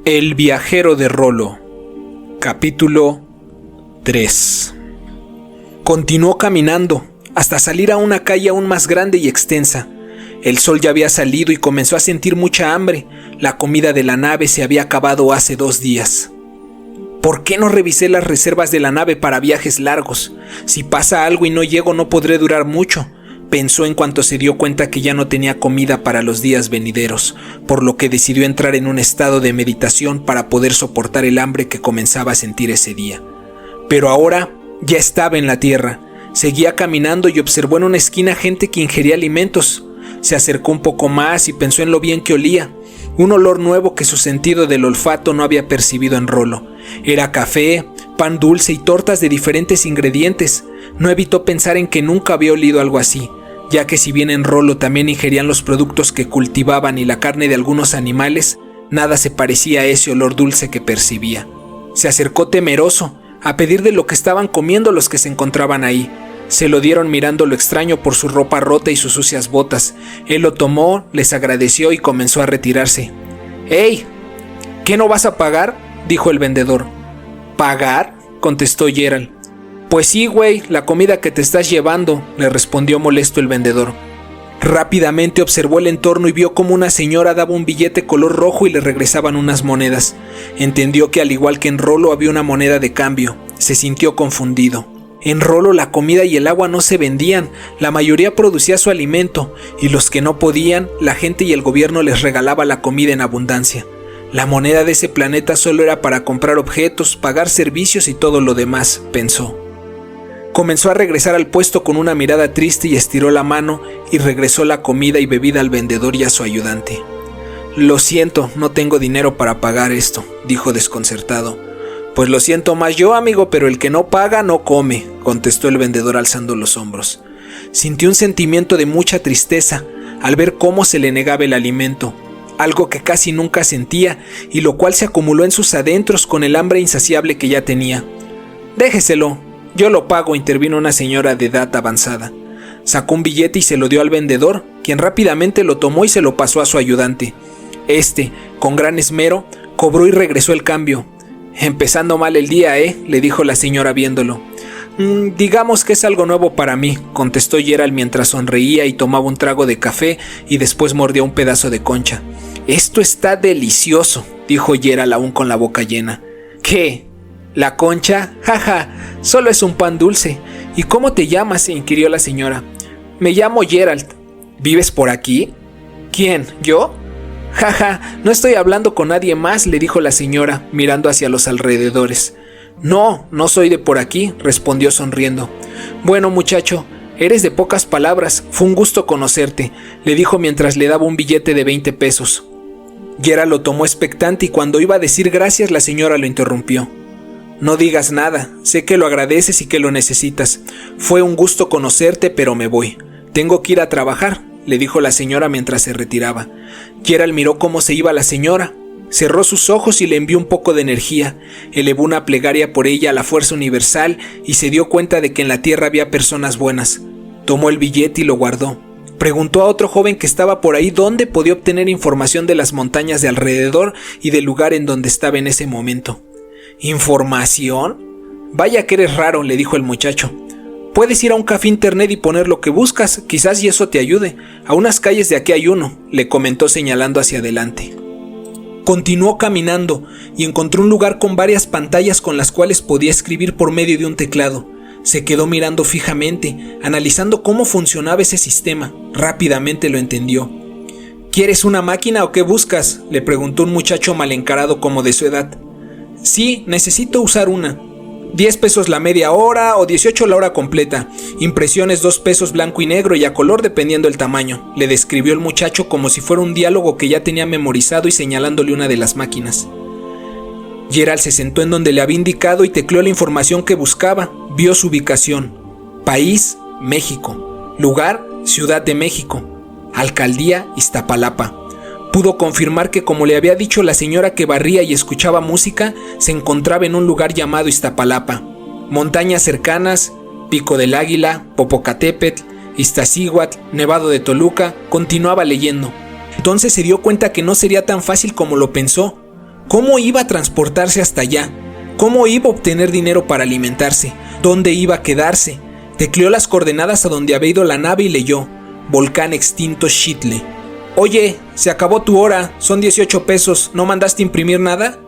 El viajero de Rolo. Capítulo 3. Continuó caminando hasta salir a una calle aún más grande y extensa. El sol ya había salido y comenzó a sentir mucha hambre. La comida de la nave se había acabado hace 2 días. ¿Por qué no revisé las reservas de la nave para viajes largos? Si pasa algo y no llego, no podré durar mucho, pensó en cuanto se dio cuenta que ya no tenía comida para los días venideros, por lo que decidió entrar en un estado de meditación para poder soportar el hambre que comenzaba a sentir ese día. Pero ahora ya estaba en la tierra. Seguía caminando y observó en una esquina gente que ingería alimentos. Se acercó un poco más y pensó en lo bien que olía. Un olor nuevo que su sentido del olfato no había percibido en Rolo. Era café, pan dulce y tortas de diferentes ingredientes. No evitó pensar en que nunca había olido algo así, ya que si bien en Rolo también ingerían los productos que cultivaban y la carne de algunos animales, nada se parecía a ese olor dulce que percibía. Se acercó temeroso a pedir de lo que estaban comiendo los que se encontraban ahí. Se lo dieron mirando lo extraño por su ropa rota y sus sucias botas. Él lo tomó, les agradeció y comenzó a retirarse. «¡Ey! ¿Qué no vas a pagar?», dijo el vendedor. «¿Pagar?», contestó Gerald. «Pues sí, güey, la comida que te estás llevando», le respondió molesto el vendedor. Rápidamente observó el entorno y vio cómo una señora daba un billete color rojo y le regresaban unas monedas. Entendió que al igual que en Rolo había una moneda de cambio. Se sintió confundido. En Rolo la comida y el agua no se vendían, la mayoría producía su alimento, y los que no podían, la gente y el gobierno les regalaba la comida en abundancia. La moneda de ese planeta solo era para comprar objetos, pagar servicios y todo lo demás, pensó. Comenzó a regresar al puesto con una mirada triste y estiró la mano y regresó la comida y bebida al vendedor y a su ayudante. «Lo siento, no tengo dinero para pagar esto», dijo desconcertado. «Pues lo siento más yo, amigo, pero el que no paga no come», contestó el vendedor alzando los hombros. Sintió un sentimiento de mucha tristeza al ver cómo se le negaba el alimento, algo que casi nunca sentía y lo cual se acumuló en sus adentros con el hambre insaciable que ya tenía. «Déjeselo, yo lo pago», intervino una señora de edad avanzada. Sacó un billete y se lo dio al vendedor, quien rápidamente lo tomó y se lo pasó a su ayudante. Este, con gran esmero, cobró y regresó el cambio. «Empezando mal el día, le dijo la señora viéndolo. Digamos que es algo nuevo para mí», contestó Gerald mientras sonreía y tomaba un trago de café y después mordió un pedazo de concha. «Esto está delicioso», dijo Gerald aún con la boca llena. «¿Qué? ¿La concha? Jaja, solo es un pan dulce. ¿Y cómo te llamas?», inquirió la señora. «Me llamo Gerald». «¿Vives por aquí?». «¿Quién? ¿Yo?». «Jaja, no estoy hablando con nadie más», le dijo la señora, mirando hacia los alrededores. «No, no soy de por aquí», respondió sonriendo. «Bueno, muchacho, eres de pocas palabras, fue un gusto conocerte», le dijo mientras le daba un billete de 20 pesos. Gerald lo tomó expectante y cuando iba a decir gracias, la señora lo interrumpió. «No digas nada, sé que lo agradeces y que lo necesitas. Fue un gusto conocerte, pero me voy. Tengo que ir a trabajar», le dijo la señora mientras se retiraba. Gerald miró cómo se iba la señora. Cerró sus ojos y le envió un poco de energía. Elevó una plegaria por ella a la fuerza universal y se dio cuenta de que en la tierra había personas buenas. Tomó el billete y lo guardó. Preguntó a otro joven que estaba por ahí dónde podía obtener información de las montañas de alrededor y del lugar en donde estaba en ese momento. ¿Información? «Vaya que eres raro», le dijo el muchacho. «Puedes ir a un café internet y poner lo que buscas, quizás y eso te ayude. A unas calles de aquí hay uno», le comentó señalando hacia adelante. Continuó caminando y encontró un lugar con varias pantallas con las cuales podía escribir por medio de un teclado. Se quedó mirando fijamente, analizando cómo funcionaba ese sistema. Rápidamente lo entendió. «¿Quieres una máquina o qué buscas?», le preguntó un muchacho mal encarado como de su edad. «Sí, necesito usar una. 10 pesos la media hora o 18 la hora completa. Impresiones 2 pesos blanco y negro y a color dependiendo el tamaño», le describió el muchacho como si fuera un diálogo que ya tenía memorizado y señalándole una de las máquinas. Gerald se sentó en donde le había indicado y tecleó la información que buscaba. Vio su ubicación. País, México. Lugar, Ciudad de México. Alcaldía, Iztapalapa. Pudo confirmar que, como le había dicho la señora que barría y escuchaba música, se encontraba en un lugar llamado Iztapalapa. Montañas cercanas, Pico del Águila, Popocatépetl, Iztaccíhuatl, Nevado de Toluca. Continuaba leyendo. Entonces se dio cuenta que no sería tan fácil como lo pensó. ¿Cómo iba a transportarse hasta allá? ¿Cómo iba a obtener dinero para alimentarse? ¿Dónde iba a quedarse? Tecleó las coordenadas a donde había ido la nave y leyó: Volcán extinto Shitle. Oye, se acabó tu hora, son 18 pesos, ¿no mandaste imprimir nada?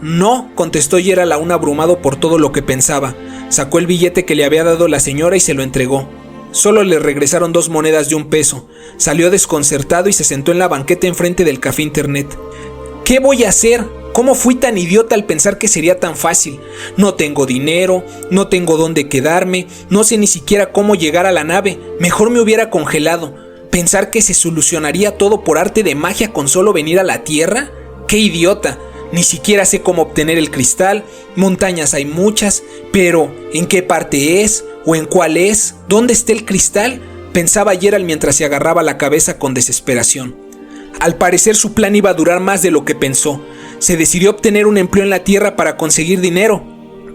No, contestó Gerald aún abrumado por todo lo que pensaba. Sacó el billete que le había dado la señora y se lo entregó. Solo le regresaron 2 monedas de 1 peso. Salió desconcertado y se sentó en la banqueta enfrente del café internet. ¿Qué voy a hacer? ¿Cómo fui tan idiota al pensar que sería tan fácil? No tengo dinero, no tengo dónde quedarme, no sé ni siquiera cómo llegar a la nave. Mejor me hubiera congelado. ¿Pensar que se solucionaría todo por arte de magia con solo venir a la Tierra? ¡Qué idiota! Ni siquiera sé cómo obtener el cristal. Montañas hay muchas, pero ¿en qué parte es? ¿O en cuál es? ¿Dónde está el cristal? Pensaba Gerald mientras se agarraba la cabeza con desesperación. Al parecer su plan iba a durar más de lo que pensó. Se decidió obtener un empleo en la tierra para conseguir dinero,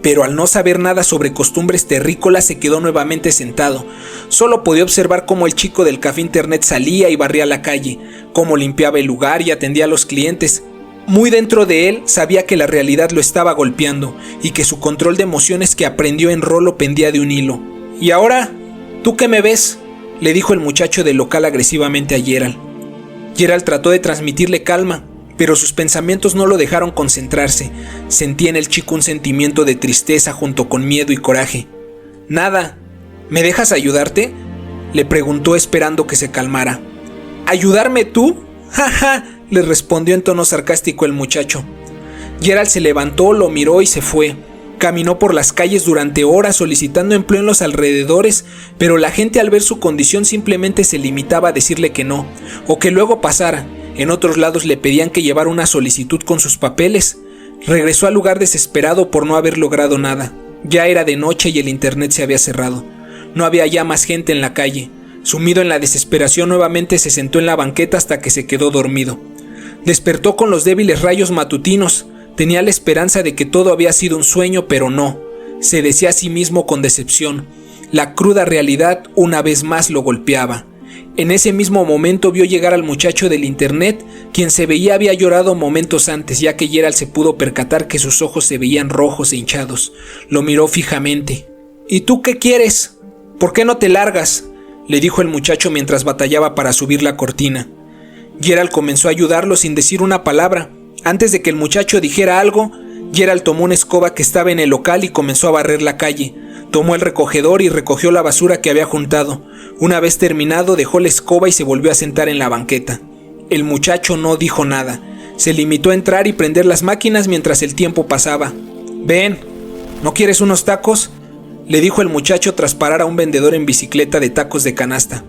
pero al no saber nada sobre costumbres terrícolas se quedó nuevamente sentado. Solo podía observar cómo el chico del café internet salía y barría la calle, cómo limpiaba el lugar y atendía a los clientes. Muy dentro de él sabía que la realidad lo estaba golpeando y que su control de emociones que aprendió en Rolo pendía de un hilo. ¿Y ahora? ¿Tú qué me ves?, le dijo el muchacho del local agresivamente a Gerald. Gerald trató de transmitirle calma, pero sus pensamientos no lo dejaron concentrarse. Sentía en el chico un sentimiento de tristeza junto con miedo y coraje. Nada. ¿Me dejas ayudarte?, le preguntó esperando que se calmara. ¿Ayudarme tú? ¡Ja, ja!, le respondió en tono sarcástico el muchacho. Gerald se levantó, lo miró y se fue. Caminó por las calles durante horas solicitando empleo en los alrededores, pero la gente al ver su condición simplemente se limitaba a decirle que no, o que luego pasara. En otros lados le pedían que llevara una solicitud con sus papeles. Regresó al lugar desesperado por no haber logrado nada. Ya era de noche y el internet se había cerrado. No había ya más gente en la calle. Sumido en la desesperación, nuevamente se sentó en la banqueta hasta que se quedó dormido. Despertó con los débiles rayos matutinos. Tenía la esperanza de que todo había sido un sueño, pero no. Se decía a sí mismo con decepción. La cruda realidad una vez más lo golpeaba. En ese mismo momento vio llegar al muchacho del internet, quien se veía había llorado momentos antes, ya que Gerald se pudo percatar que sus ojos se veían rojos e hinchados. Lo miró fijamente. ¿Y tú qué quieres? ¿Por qué no te largas?, le dijo el muchacho mientras batallaba para subir la cortina. Gerald comenzó a ayudarlo sin decir una palabra. Antes de que el muchacho dijera algo, Gerald tomó una escoba que estaba en el local y comenzó a barrer la calle. Tomó el recogedor y recogió la basura que había juntado. Una vez terminado, dejó la escoba y se volvió a sentar en la banqueta. El muchacho no dijo nada. Se limitó a entrar y prender las máquinas mientras el tiempo pasaba. «Ven, ¿no quieres unos tacos?», le dijo el muchacho tras parar a un vendedor en bicicleta de tacos de canasta.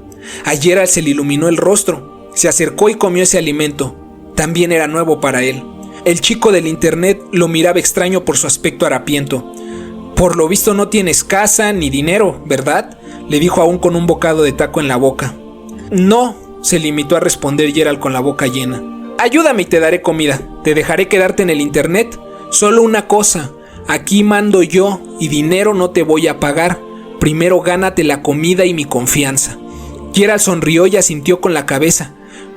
A Gerald se le iluminó el rostro. Se acercó y comió ese alimento. También era nuevo para él. El chico del internet lo miraba extraño por su aspecto harapiento. «Por lo visto no tienes casa ni dinero, ¿verdad?», le dijo aún con un bocado de taco en la boca. «No», se limitó a responder Gerald con la boca llena. «Ayúdame y te daré comida. Te dejaré quedarte en el internet. Solo una cosa. Aquí mando yo y dinero no te voy a pagar. Primero gánate la comida y mi confianza». Gerald sonrió y asintió con la cabeza.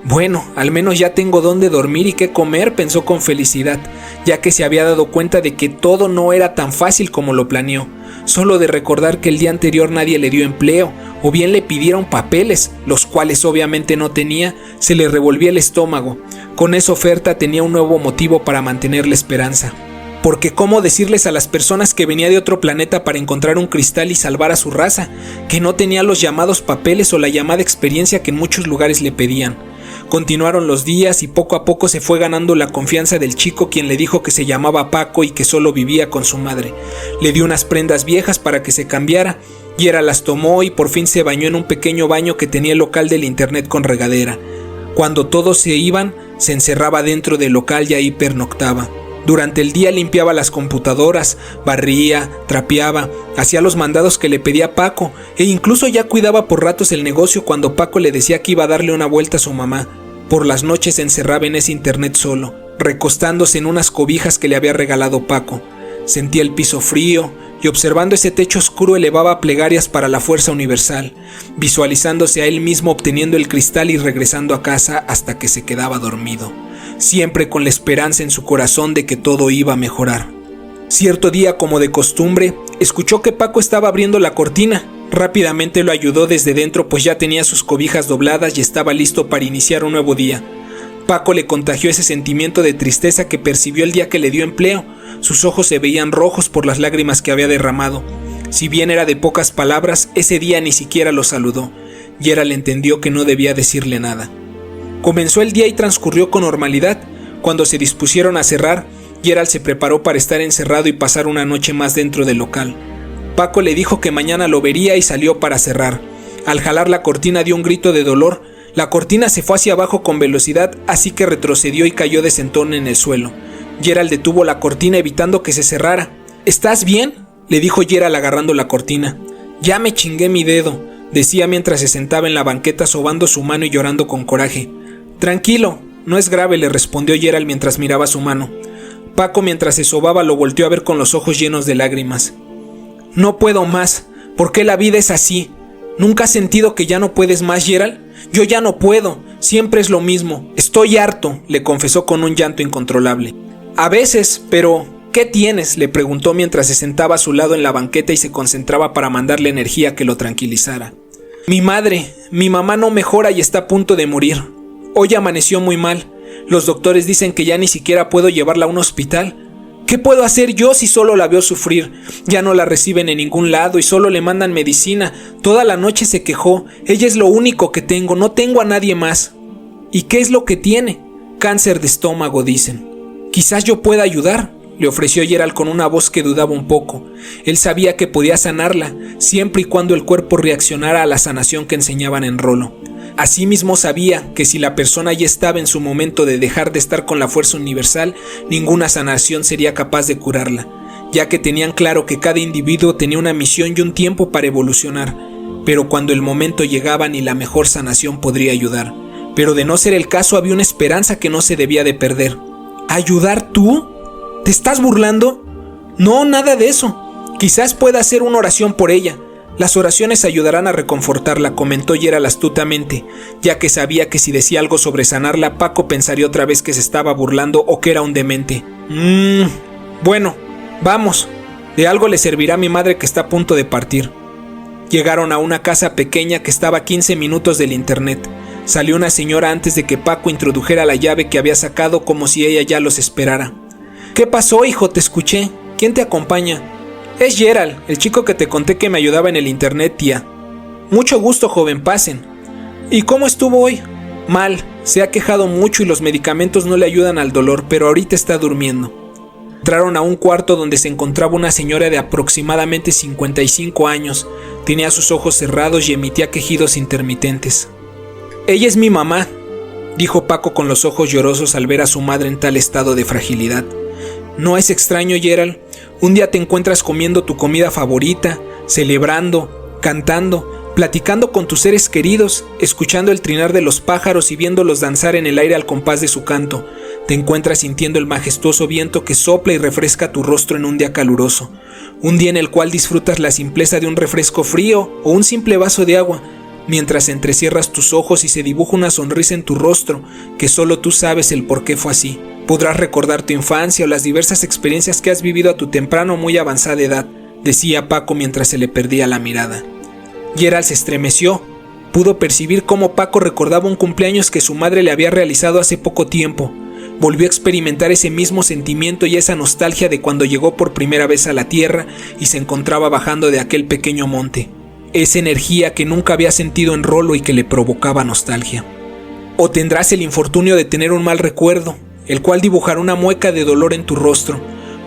Bueno, al menos ya tengo dónde dormir y qué comer, pensó con felicidad, ya que se había dado cuenta de que todo no era tan fácil como lo planeó. Solo de recordar que el día anterior nadie le dio empleo, o bien le pidieron papeles, los cuales obviamente no tenía, se le revolvía el estómago. Con esa oferta tenía un nuevo motivo para mantener la esperanza. Porque cómo decirles a las personas que venía de otro planeta para encontrar un cristal y salvar a su raza, que no tenía los llamados papeles o la llamada experiencia que en muchos lugares le pedían. Continuaron los días y poco a poco se fue ganando la confianza del chico, quien le dijo que se llamaba Paco y que solo vivía con su madre. Le dio unas prendas viejas para que se cambiara. Gerald las tomó y por fin se bañó en un pequeño baño que tenía el local del internet con regadera. Cuando todos se iban, se encerraba dentro del local y ahí pernoctaba. Durante el día limpiaba las computadoras, barría, trapeaba, hacía los mandados que le pedía Paco e incluso ya cuidaba por ratos el negocio cuando Paco le decía que iba a darle una vuelta a su mamá. Por las noches se encerraba en ese internet solo, recostándose en unas cobijas que le había regalado Paco. Sentía el piso frío y observando ese techo oscuro elevaba plegarias para la fuerza universal, visualizándose a él mismo obteniendo el cristal y regresando a casa hasta que se quedaba dormido. siempre con la esperanza en su corazón de que todo iba a mejorar. Cierto día, como de costumbre, escuchó que Paco estaba abriendo la cortina. Rápidamente lo ayudó desde dentro, pues ya tenía sus cobijas dobladas y estaba listo para iniciar un nuevo día. Paco le contagió ese sentimiento de tristeza que percibió el día que le dio empleo. Sus ojos se veían rojos por las lágrimas que había derramado. Si bien era de pocas palabras, ese día ni siquiera lo saludó. Gerald entendió que no debía decirle nada. Comenzó el día y transcurrió con normalidad. Cuando se dispusieron a cerrar, Gerald se preparó para estar encerrado y pasar una noche más dentro del local. Paco le dijo que mañana lo vería y salió para cerrar. Al jalar la cortina dio un grito de dolor. La cortina se fue hacia abajo con velocidad, así que retrocedió y cayó de sentón en el suelo. Gerald detuvo la cortina evitando que se cerrara. ¿Estás bien?, le dijo Gerald agarrando la cortina. Ya me chingué mi dedo, decía mientras se sentaba en la banqueta sobando su mano y llorando con coraje. Tranquilo, no es grave, le respondió Gerald mientras miraba su mano. Paco, mientras se sobaba, lo volteó a ver con los ojos llenos de lágrimas. No puedo más. ¿Por qué la vida es así? ¿Nunca has sentido que ya no puedes más, Gerald? Yo ya no puedo. Siempre es lo mismo. Estoy harto, le confesó con un llanto incontrolable. A veces, pero ¿qué tienes?, le preguntó mientras se sentaba a su lado en la banqueta y se concentraba para mandarle energía que lo tranquilizara. Mi mamá no mejora y está a punto de morir. Hoy amaneció muy mal. Los doctores dicen que ya ni siquiera puedo llevarla a un hospital. ¿Qué puedo hacer yo si solo la veo sufrir? Ya no la reciben en ningún lado y solo le mandan medicina. Toda la noche se quejó. Ella es lo único que tengo, no tengo a nadie más. ¿Y qué es lo que tiene? Cáncer de estómago, dicen. Quizás yo pueda ayudar, le ofreció Gerald con una voz que dudaba un poco. Él sabía que podía sanarla, siempre y cuando el cuerpo reaccionara a la sanación que enseñaban en Rolo. Asimismo sabía que si la persona ya estaba en su momento de dejar de estar con la fuerza universal, ninguna sanación sería capaz de curarla, ya que tenían claro que cada individuo tenía una misión y un tiempo para evolucionar, pero cuando el momento llegaba ni la mejor sanación podría ayudar. Pero de no ser el caso había una esperanza que no se debía de perder. ¿Ayudar tú? ¿Te estás burlando? No, nada de eso. Quizás pueda hacer una oración por ella. Las oraciones ayudarán a reconfortarla, comentó Gerald astutamente, ya que sabía que si decía algo sobre sanarla, Paco pensaría otra vez que se estaba burlando o que era un demente. Bueno, vamos. De algo le servirá a mi madre que está a punto de partir. Llegaron a una casa pequeña que estaba a 15 minutos del internet. Salió una señora antes de que Paco introdujera la llave que había sacado, como si ella ya los esperara. ¿Qué pasó, hijo? Te escuché. ¿Quién te acompaña? Es Gerald, el chico que te conté que me ayudaba en el internet, tía. Mucho gusto, joven, pasen. ¿Y cómo estuvo hoy? Mal, se ha quejado mucho y los medicamentos no le ayudan al dolor, pero ahorita está durmiendo. Entraron a un cuarto donde se encontraba una señora de aproximadamente 55 años. Tenía sus ojos cerrados y emitía quejidos intermitentes. Ella es mi mamá, dijo Paco con los ojos llorosos al ver a su madre en tal estado de fragilidad. No es extraño, Gerald. Un día te encuentras comiendo tu comida favorita, celebrando, cantando, platicando con tus seres queridos, escuchando el trinar de los pájaros y viéndolos danzar en el aire al compás de su canto. Te encuentras sintiendo el majestuoso viento que sopla y refresca tu rostro en un día caluroso. Un día en el cual disfrutas la simpleza de un refresco frío o un simple vaso de agua, mientras entrecierras tus ojos y se dibuja una sonrisa en tu rostro que solo tú sabes el por qué fue así. Podrás recordar tu infancia o las diversas experiencias que has vivido a tu temprana o muy avanzada edad, decía Paco mientras se le perdía la mirada. Gerald se estremeció. Pudo percibir cómo Paco recordaba un cumpleaños que su madre le había realizado hace poco tiempo. Volvió a experimentar ese mismo sentimiento y esa nostalgia de cuando llegó por primera vez a la tierra y se encontraba bajando de aquel pequeño monte. Esa energía que nunca había sentido en Rolo y que le provocaba nostalgia. O tendrás el infortunio de tener un mal recuerdo, el cual dibujará una mueca de dolor en tu rostro.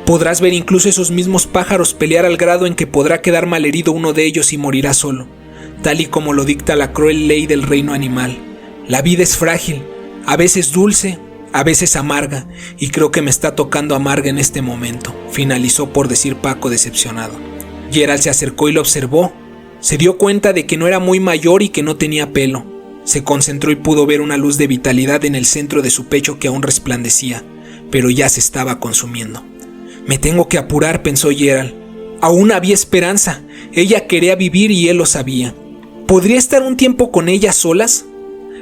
Podrás ver incluso esos mismos pájaros pelear al grado en que podrá quedar malherido uno de ellos y morirá solo, tal y como lo dicta la cruel ley del reino animal. La vida es frágil, a veces dulce, a veces amarga, y creo que me está tocando amarga en este momento, finalizó por decir Paco decepcionado. Gerald se acercó y lo observó. Se dio cuenta de que no era muy mayor y que no tenía pelo. Se concentró y pudo ver una luz de vitalidad en el centro de su pecho que aún resplandecía, pero ya se estaba consumiendo. Me tengo que apurar, pensó Gerald. Aún había esperanza. Ella quería vivir y él lo sabía. ¿Podría estar un tiempo con ella a solas?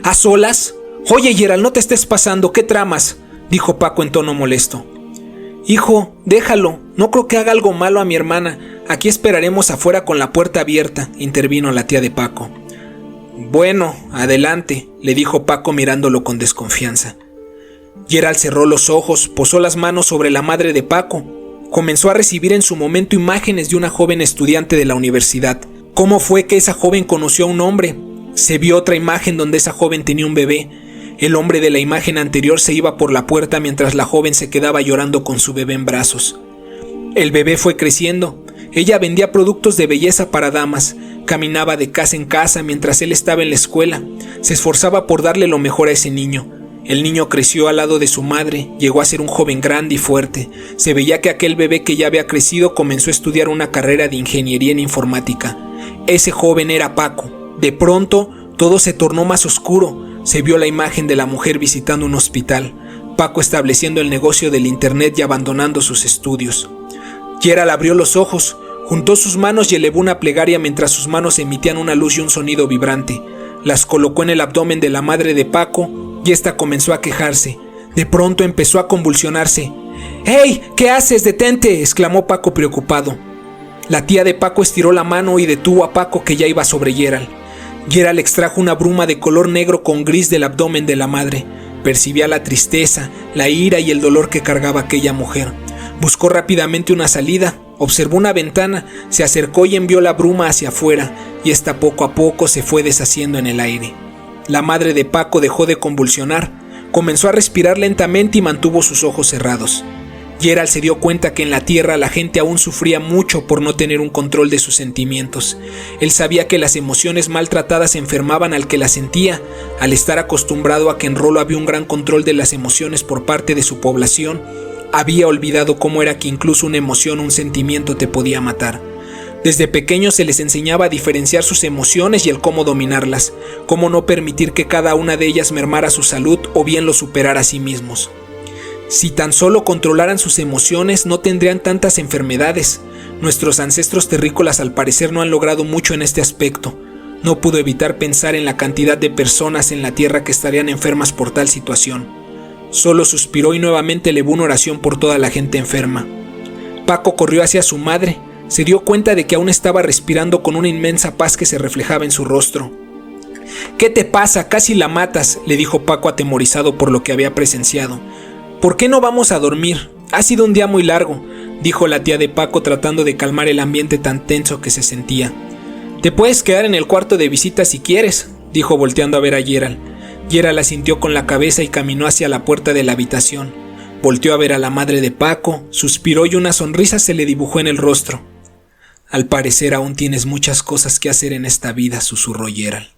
¿A solas? Oye, Gerald, no te estés pasando, ¿qué tramas? dijo Paco en tono molesto. «Hijo, déjalo, no creo que haga algo malo a mi hermana. Aquí esperaremos afuera con la puerta abierta», intervino la tía de Paco. «Bueno, adelante», le dijo Paco mirándolo con desconfianza. Gerald cerró los ojos, posó las manos sobre la madre de Paco. Comenzó a recibir en su momento imágenes de una joven estudiante de la universidad. ¿Cómo fue que esa joven conoció a un hombre? Se vio otra imagen donde esa joven tenía un bebé. El hombre de la imagen anterior se iba por la puerta mientras la joven se quedaba llorando con su bebé en brazos. El bebé fue creciendo. Ella vendía productos de belleza para damas. Caminaba de casa en casa mientras él estaba en la escuela. Se esforzaba por darle lo mejor a ese niño. El niño creció al lado de su madre, llegó a ser un joven grande y fuerte. Se veía que aquel bebé que ya había crecido comenzó a estudiar una carrera de ingeniería en informática. Ese joven era Paco. De pronto, todo se tornó más oscuro. Se vio la imagen de la mujer visitando un hospital. Paco estableciendo el negocio del internet y abandonando sus estudios. Gerald abrió los ojos, juntó sus manos y elevó una plegaria mientras sus manos emitían una luz y un sonido vibrante. Las colocó en el abdomen de la madre de Paco y ésta comenzó a quejarse. De pronto empezó a convulsionarse. «¡Hey! ¿Qué haces? ¡Detente!», exclamó Paco preocupado. La tía de Paco estiró la mano y detuvo a Paco, que ya iba sobre Gerald. Gerald extrajo una bruma de color negro con gris del abdomen de la madre. Percibía la tristeza, la ira y el dolor que cargaba aquella mujer. Buscó rápidamente una salida, observó una ventana, se acercó y envió la bruma hacia afuera, y esta poco a poco se fue deshaciendo en el aire. La madre de Paco dejó de convulsionar, comenzó a respirar lentamente y mantuvo sus ojos cerrados. Gerald se dio cuenta que en la tierra la gente aún sufría mucho por no tener un control de sus sentimientos. Él sabía que las emociones maltratadas enfermaban al que las sentía. Al estar acostumbrado a que en Rolo había un gran control de las emociones por parte de su población, había olvidado cómo era que incluso una emoción, un sentimiento te podía matar. Desde pequeños se les enseñaba a diferenciar sus emociones y el cómo dominarlas, cómo no permitir que cada una de ellas mermara su salud o bien lo superara a sí mismos. Si tan solo controlaran sus emociones, no tendrían tantas enfermedades. Nuestros ancestros terrícolas al parecer no han logrado mucho en este aspecto. No pudo evitar pensar en la cantidad de personas en la tierra que estarían enfermas por tal situación. Solo suspiró y nuevamente elevó una oración por toda la gente enferma. Paco corrió hacia su madre. Se dio cuenta de que aún estaba respirando con una inmensa paz que se reflejaba en su rostro. «¿Qué te pasa? Casi la matas», le dijo Paco atemorizado por lo que había presenciado. «¿Por qué no vamos a dormir? Ha sido un día muy largo», dijo la tía de Paco tratando de calmar el ambiente tan tenso que se sentía. «Te puedes quedar en el cuarto de visita si quieres», dijo volteando a ver a Gerald. Gerald asintió con la cabeza y caminó hacia la puerta de la habitación. Volteó a ver a la madre de Paco, suspiró y una sonrisa se le dibujó en el rostro. «Al parecer aún tienes muchas cosas que hacer en esta vida», susurró Gerald.